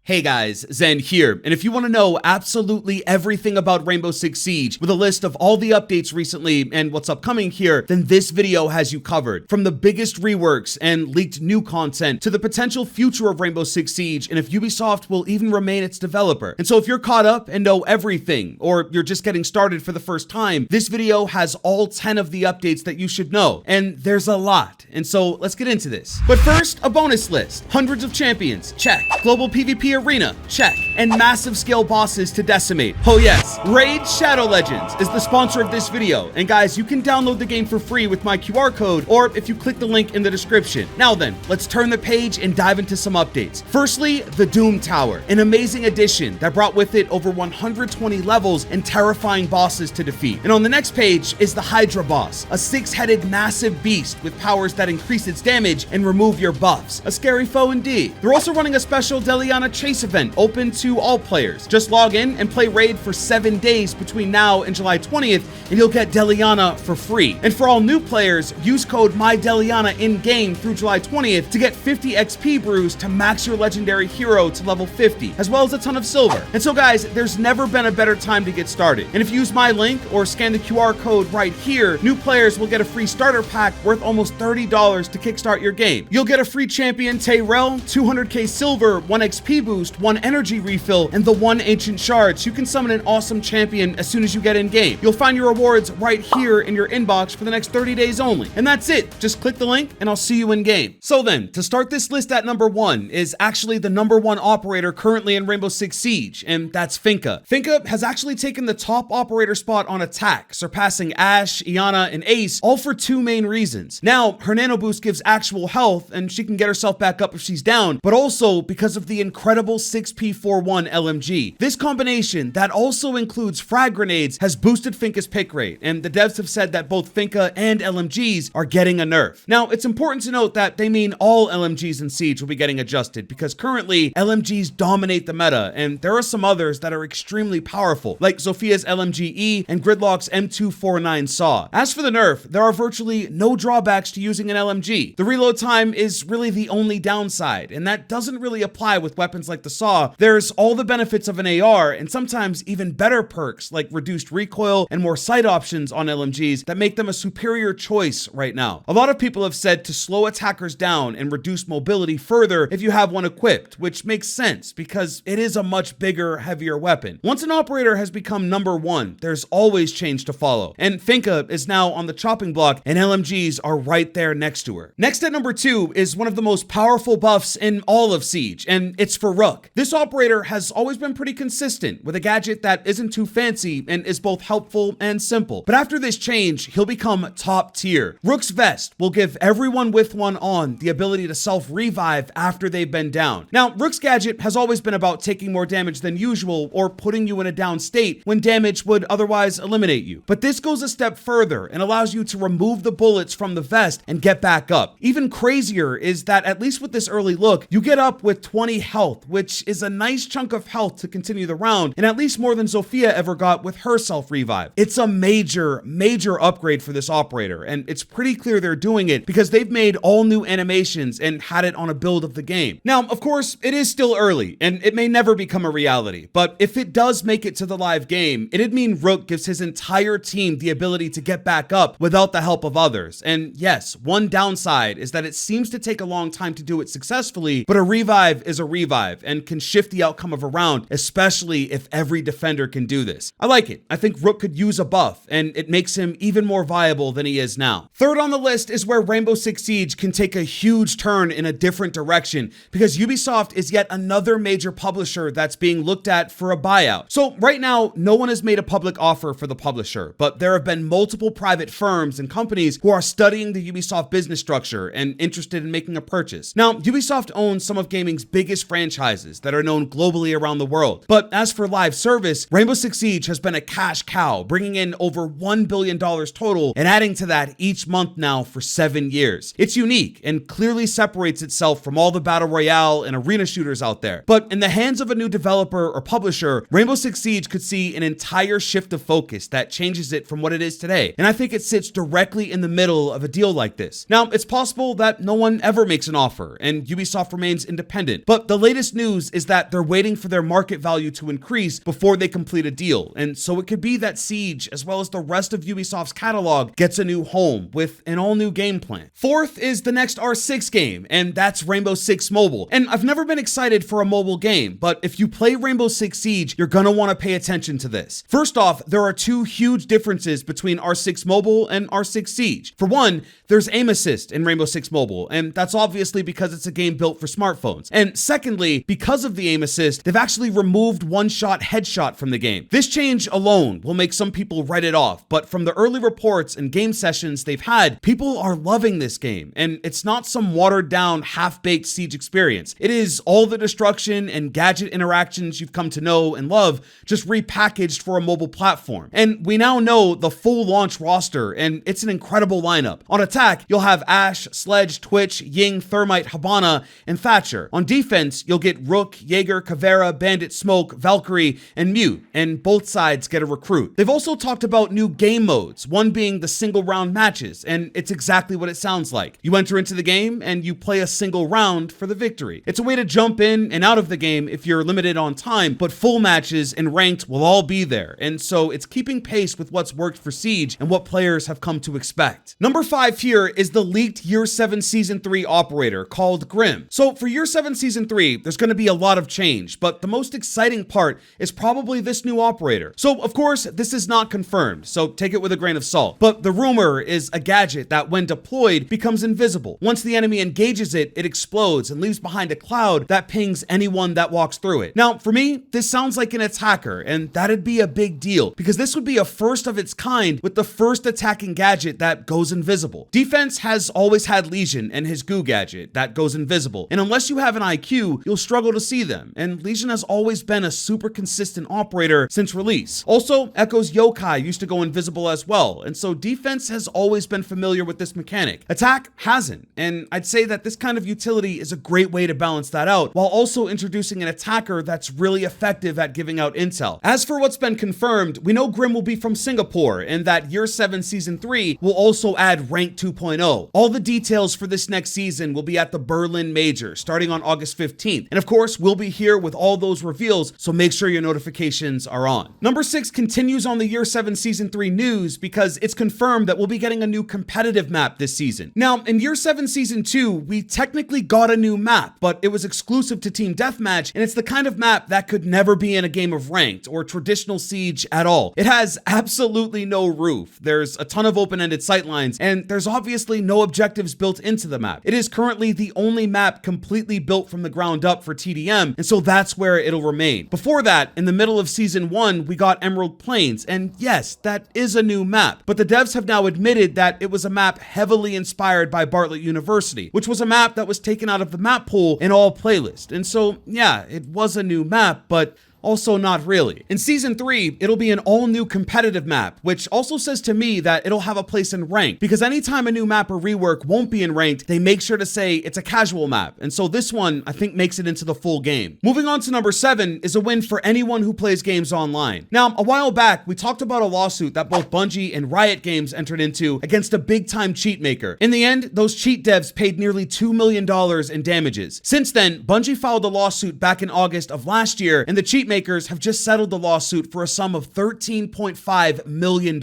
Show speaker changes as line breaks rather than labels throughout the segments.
Hey guys, Zen here, and if you want to know absolutely everything about Rainbow Six Siege with a list of all the updates recently and what's upcoming here, then this video has you covered. From the biggest reworks and leaked new content to the potential future of Rainbow Six Siege and if Ubisoft will even remain its developer. And so if you're caught up and know everything, or you're just getting started for the first time, this video has all 10 of the updates that you should know, and there's a lot. And so let's get into this. But first, a bonus list. Hundreds of champions, check. Global PvP arena, check. And massive scale bosses to decimate. Oh yes, Raid Shadow Legends is the sponsor of this video. And guys, you can download the game for free with my QR code, or if you click the link in the description. Now then, let's turn the page and dive into some updates. Firstly, the Doom Tower, an amazing addition that brought with it over 120 levels and terrifying bosses to defeat. And on the next page is the Hydra boss, a 6-headed massive beast with powers that increase its damage and remove your buffs. A scary foe indeed. They're also running a special Deliana Chase event open to all players. Just log in and play Raid for 7 days between now and July 20th, and you'll get Deliana for free. And for all new players, use code MyDeliana in-game through July 20th to get 50 XP brews to max your legendary hero to level 50, as well as a ton of silver. And so guys, there's never been a better time to get started. And if you use my link or scan the QR code right here, new players will get a free starter pack worth almost $30 to kickstart your game. You'll get a free champion Tayrell, 200k silver, 1 XP boost, 1 energy refill, and the 1 ancient shard, so you can summon an awesome champion as soon as you get in game. You'll find your rewards right here in your inbox for the next 30 days only. And that's it. Just click the link and I'll see you in game. So then, to start this list at number 1 is actually the number 1 operator currently in Rainbow Six Siege, and that's Finka. Finka has actually taken the top operator spot on attack, surpassing Ashe, Iana, and Ace, all for 2 main reasons. Now, her nano boost gives actual health, and she can get herself back up if she's down, but also because of the incredible 6p41 LMG. This combination, that also includes frag grenades, has boosted Finka's pick rate, and the devs have said that both Finka and LMGs are getting a nerf. Now, it's important to note that they mean all LMGs in Siege will be getting adjusted, because currently, LMGs dominate the meta, and there are some others that are extremely powerful, like Zophia's LMG-E and Gridlock's M249 Saw. As for the nerf, there are virtually no drawbacks to using an LMG. The reload time is really the only downside, and that doesn't really apply with weapons like the Saw. There's all the benefits of an AR, and sometimes even better perks like reduced recoil and more sight options on LMGs that make them a superior choice right now. A lot of people have said to slow attackers down and reduce mobility further if you have one equipped, which makes sense because it is a much bigger, heavier weapon. Once an operator has become number 1, there's always change to follow, and Finka is now on the chopping block and LMGs are right there next to her. Next at number 2 is one of the most powerful buffs in all of Siege, and it's for Rook. This operator has always been pretty consistent with a gadget that isn't too fancy and is both helpful and simple. But after this change, he'll become top tier. Rook's Vest will give everyone with one on the ability to self-revive after they've been down. Now, Rook's gadget has always been about taking more damage than usual or putting you in a down state when damage would otherwise eliminate you. But this goes a step further and allows you to remove the bullets from the vest and get back up. Even crazier is that at least with this early look, you get up with 20 health, which is a nice chunk of health to continue the round, and at least more than Zofia ever got with her self-revive. It's a major upgrade for this operator, and it's pretty clear they're doing it because they've made all new animations and had it on a build of the game. Now, of course, it is still early, and it may never become a reality, but if it does make it to the live game, it'd mean Rook gives his entire team the ability to get back up without the help of others. And yes, one downside is that it seems to take a long time to do it successfully, but a revive is a revive and can shift the outcome of a round, especially if every defender can do this. I like it. I think Rook could use a buff, and it makes him even more viable than he is now. Third on the list is where Rainbow Six Siege can take a huge turn in a different direction, because Ubisoft is yet another major publisher that's being looked at for a buyout. So right now, no one has made a public offer for the publisher, but there have been multiple private firms and companies who are studying the Ubisoft business structure and interested in making a purchase. Now, Ubisoft owns some of gaming's biggest franchises that are known globally around the world. But as for live service, Rainbow Six Siege has been a cash cow, bringing in over $1 billion total and adding to that each month now for 7 years. It's unique and clearly separates itself from all the battle royale and arena shooters out there. But in the hands of a new developer or publisher, Rainbow Six Siege could see an entire shift of focus that changes it from what it is today. And I think it sits directly in the middle of a deal like this. Now, it's possible that no one ever makes an offer and Ubisoft remains independent, but the latest news is that they're waiting for their market value to increase before they complete a deal. And so it could be that Siege, as well as the rest of Ubisoft's catalog, gets a new home with an all-new game plan. Fourth is the next R6 game, and that's Rainbow Six Mobile. And I've never been excited for a mobile game, but if you play Rainbow Six Siege, you're gonna want to pay attention to this. First off, there are two huge differences between R6 Mobile and R6 Siege. For one, there's aim assist in Rainbow Six Mobile, and that's obviously because it's a game built for smartphones. And secondly, because of the aim assist, they've actually removed one-shot headshot from the game. This change alone will make some people write it off, but from the early reports and game sessions they've had, people are loving this game, and it's not some watered-down, half-baked Siege experience. It is all the destruction and gadget interactions you've come to know and love, just repackaged for a mobile platform. And we now know the full launch roster, and it's an incredible lineup. On attack, you'll have Ashe, Sledge, Twitch, Ying, Thermite, Habana, and Thatcher. On defense, you'll get Rook, Jaeger, Caveira, Bandit, Smoke, Valkyrie, and Mute, and both sides get a recruit. They've also talked about new game modes, one being the single round matches, and it's exactly what it sounds like. You enter into the game, and you play a single round for the victory. It's a way to jump in and out of the game if you're limited on time, but full matches and ranked will all be there, and so it's keeping pace with what's worked for Siege and what players have come to expect. Number 5 here is the leaked Year 7 Season 3 operator called Grim. So for Year 7 Season 3, there's going to be a lot of change, but the most exciting part is probably this new operator. So of course, this is not confirmed, so take it with a grain of salt, but the rumor is a gadget that when deployed becomes invisible. Once the enemy engages it, it explodes and leaves behind a cloud that pings anyone that walks through it. Now, for me, this sounds like an attacker, and that'd be a big deal, because this would be a first of its kind with the first attacking gadget that goes invisible. Defense has always had Legion and his goo gadget that goes invisible, and unless you have an IQ, you'll struggle to see them, and Legion has always been a super consistent operator since release. Also, Echo's Yokai used to go invisible as well, and so defense has always been familiar with this mechanic. Attack hasn't, and I'd say that this kind of utility is a great way to balance that out, while also introducing an attacker that's really effective at giving out intel. As for what's been confirmed, we know Grim will be from Singapore, and that Year 7 Season 3 will also add Rank 2.0. All the details for this next season will be at the Berlin Major, starting on August 15th, and of course, we'll be here with all those reveals, so make sure your notifications are on. Number 6 continues on the Year 7 Season 3 news because it's confirmed that we'll be getting a new competitive map this season. Now, in Year 7 Season 2, we technically got a new map, but it was exclusive to Team Deathmatch, and it's the kind of map that could never be in a game of Ranked or traditional Siege at all. It has absolutely no roof, there's a ton of open-ended sightlines, and there's obviously no objectives built into the map. It is currently the only map completely built from the ground up for TDM, and so that's where it'll remain. Before that, in the middle of Season 1, we got Emerald Plains, and yes, that is a new map, but the devs have now admitted that it was a map heavily inspired by Bartlett University, which was a map that was taken out of the map pool in all playlists, and so yeah, it was a new map, but also not really. In Season 3, it'll be an all-new competitive map, which also says to me that it'll have a place in Ranked, because anytime a new map or rework won't be in Ranked, they make sure to say it's a casual map, and so this one, I think, makes it into the full game. Moving on to number 7 is a win for anyone who plays games online. Now, a while back, we talked about a lawsuit that both Bungie and Riot Games entered into against a big-time cheat maker. In the end, those cheat devs paid nearly $2 million in damages. Since then, Bungie filed a lawsuit back in August of last year, and the cheat makers have just settled the lawsuit for a sum of $13.5 million.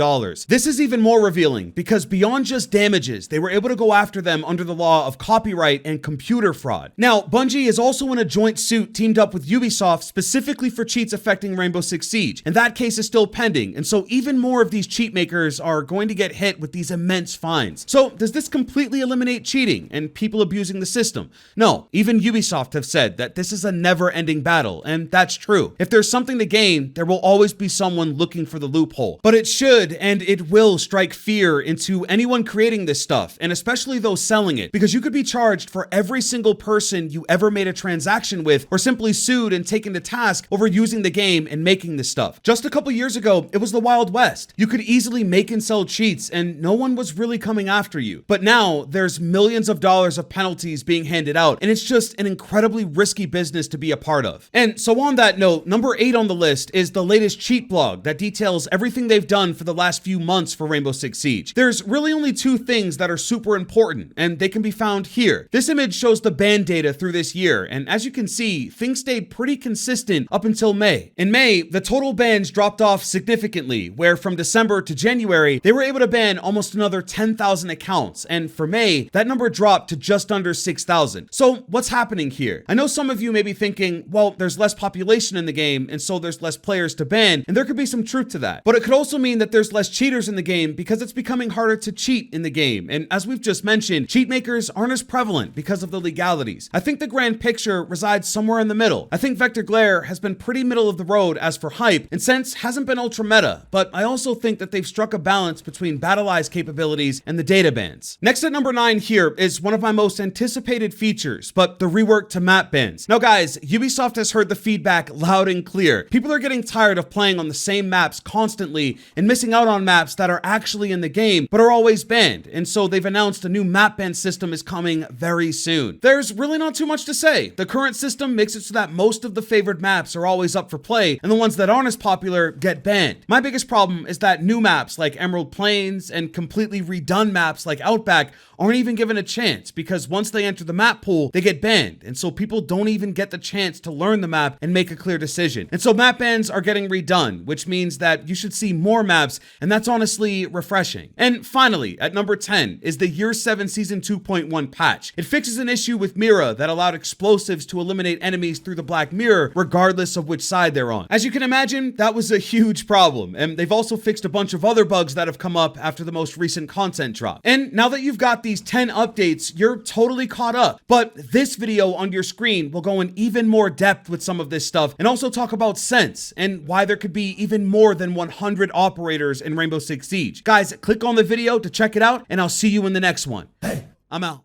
This is even more revealing because beyond just damages, they were able to go after them under the law of copyright and computer fraud. Now, Bungie is also in a joint suit teamed up with Ubisoft specifically for cheats affecting Rainbow Six Siege, and that case is still pending, and so even more of these cheat makers are going to get hit with these immense fines. So does this completely eliminate cheating and people abusing the system? No, even Ubisoft have said that this is a never-ending battle, and that's true. If there's something to gain, there will always be someone looking for the loophole. But it should, and it will, strike fear into anyone creating this stuff, and especially those selling it, because you could be charged for every single person you ever made a transaction with, or simply sued and taken to task over using the game and making this stuff. Just a couple years ago, it was the Wild West. You could easily make and sell cheats, and no one was really coming after you. But now, there's millions of dollars of penalties being handed out, and it's just an incredibly risky business to be a part of. And so on that note, number 8 on the list is the latest cheat blog that details everything they've done for the last few months for Rainbow Six Siege. There's really only 2 things that are super important, and they can be found here. This image shows the ban data through this year, and as you can see, things stayed pretty consistent up until May. In May, the total bans dropped off significantly, where from December to January, they were able to ban almost another 10,000 accounts, and for May, that number dropped to just under 6,000. So what's happening here? I know some of you may be thinking, well, there's less population in the game, and so there's less players to ban, and there could be some truth to that. But it could also mean that there's less cheaters in the game because it's becoming harder to cheat in the game. And as we've just mentioned, cheat makers aren't as prevalent because of the legalities. I think the grand picture resides somewhere in the middle. I think Vector Glare has been pretty middle of the road as for hype, and Sense hasn't been ultra meta, but I also think that they've struck a balance between BattleEye's capabilities and the data bans. Next at number 9 here is one of my most anticipated features, but the rework to map bans. Now guys, Ubisoft has heard the feedback loud and clear. People are getting tired of playing on the same maps constantly and missing out on maps that are actually in the game but are always banned, and so they've announced a new map ban system is coming very soon. There's really not too much to say. The current system makes it so that most of the favored maps are always up for play, and the ones that aren't as popular get banned. My biggest problem is that new maps like Emerald Plains and completely redone maps like Outback aren't even given a chance, because once they enter the map pool, they get banned, and so people don't even get the chance to learn the map and make a clear decision. And so map bans are getting redone, which means that you should see more maps, and that's honestly refreshing. And finally, at number 10 is the Year 7 Season 2.1 patch. It fixes an issue with Mira that allowed explosives to eliminate enemies through the Black Mirror, regardless of which side they're on. As you can imagine, that was a huge problem, and they've also fixed a bunch of other bugs that have come up after the most recent content drop. And now that you've got these 10 updates, you're totally caught up. But this video on your screen will go in even more depth with some of this stuff, and also talk about Sense and why there could be even more than 100 operators in Rainbow Six Siege. Guys, click on the video to check it out, and I'll see you in the next one. Hey, I'm out.